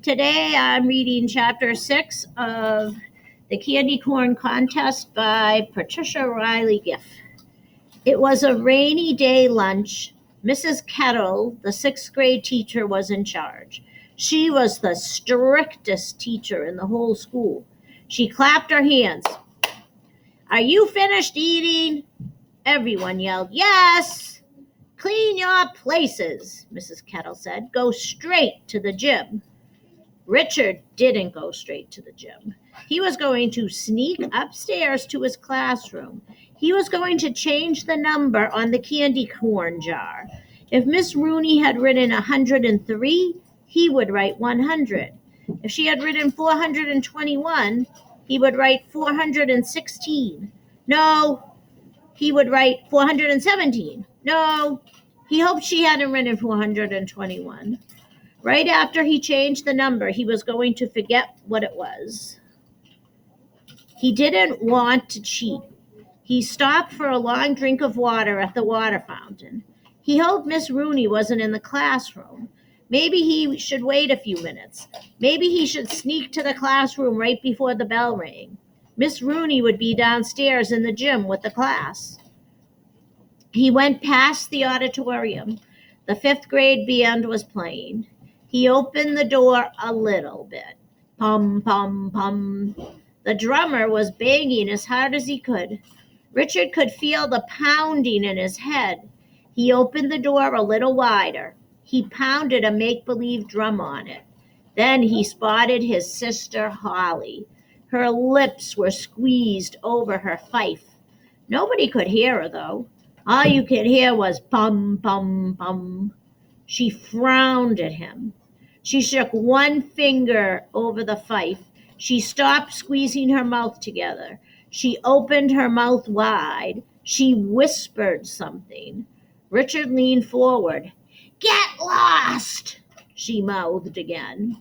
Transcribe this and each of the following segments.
Today I'm reading chapter 6 of The Candy Corn Contest by Patricia Riley Giff. It was a rainy day lunch. Mrs. Kettle, the sixth grade teacher, was in charge. She was the strictest teacher in the whole school. She clapped her hands. "Are you finished eating?" Everyone yelled, "Yes!" "Clean your places," Mrs. Kettle said. "Go straight to the gym." Richard didn't go straight to the gym. He was going to sneak upstairs to his classroom. He was going to change the number on the candy corn jar. If Miss Rooney had written 103, he would write 100. If she had written 421, he would write 416. No, he would write 417. No, he hoped she hadn't written 421. Right after he changed the number, he was going to forget what it was. He didn't want to cheat. He stopped for a long drink of water at the water fountain. He hoped Miss Rooney wasn't in the classroom. Maybe he should wait a few minutes. Maybe he should sneak to the classroom right before the bell rang. Miss Rooney would be downstairs in the gym with the class. He went past the auditorium. The fifth grade band was playing. He opened the door a little bit. Pum, pum, pum. The drummer was banging as hard as he could. Richard could feel the pounding in his head. He opened the door a little wider. He pounded a make-believe drum on it. Then he spotted his sister Holly. Her lips were squeezed over her fife. Nobody could hear her, though. All you could hear was pum, pum, pum. She frowned at him. She shook one finger over the fife. She stopped squeezing her mouth together. She opened her mouth wide. She whispered something. Richard leaned forward. "Get lost," she mouthed again.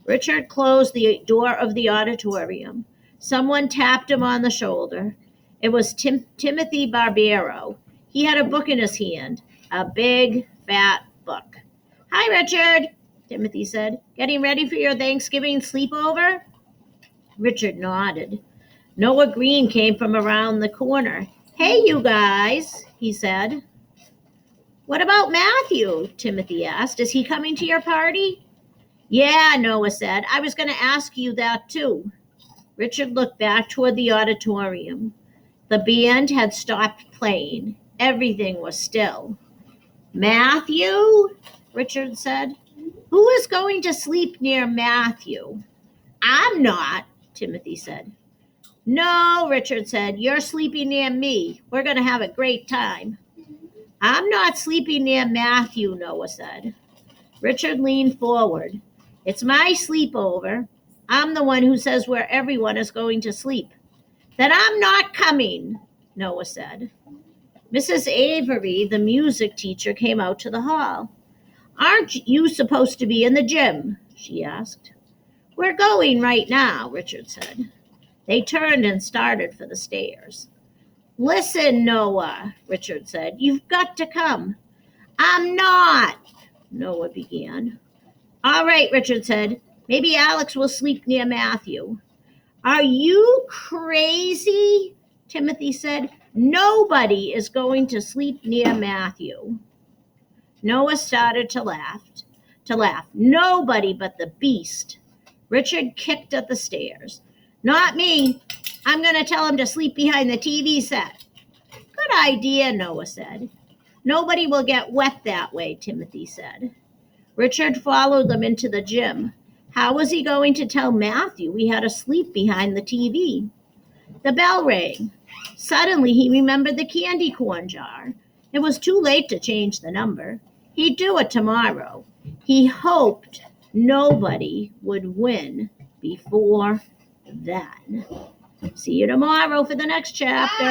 Richard closed the door of the auditorium. Someone tapped him on the shoulder. It was Timothy Barbero. He had a book in his hand, a big, fat book. "Hi, Richard," Timothy said. "Getting ready for your Thanksgiving sleepover?" Richard nodded. Noah Green came from around the corner. "Hey, you guys," he said. "What about Matthew?" Timothy asked. "Is he coming to your party?" "Yeah," Noah said. "I was going to ask you that, too." Richard looked back toward the auditorium. The band had stopped playing. Everything was still. "Matthew?" Richard said. "Who is going to sleep near Matthew?" "I'm not," Timothy said. "No," Richard said. "You're sleeping near me. We're going to have a great time." "I'm not sleeping near Matthew," Noah said. Richard leaned forward. "It's my sleepover. I'm the one who says where everyone is going to sleep." "Then I'm not coming," Noah said. Mrs. Avery, the music teacher, came out to the hall. "Aren't you supposed to be in the gym?" she asked. "We're going right now," Richard said. They turned and started for the stairs. "Listen, Noah," Richard said. "You've got to come." "I'm not," Noah began. "All right," Richard said. "Maybe Alex will sleep near Matthew." "Are you crazy?" Timothy said. "Nobody is going to sleep near Matthew." Noah started to laugh. "Nobody but the beast." Richard kicked at the stairs. "Not me. I'm going to tell him to sleep behind the TV set." "Good idea," Noah said. "Nobody will get wet that way," Timothy said. Richard followed them into the gym. How was he going to tell Matthew he had to sleep behind the TV? The bell rang. Suddenly he remembered the candy corn jar. It was too late to change the number. He'd do it tomorrow. He hoped nobody would win before then. See you tomorrow for the next chapter.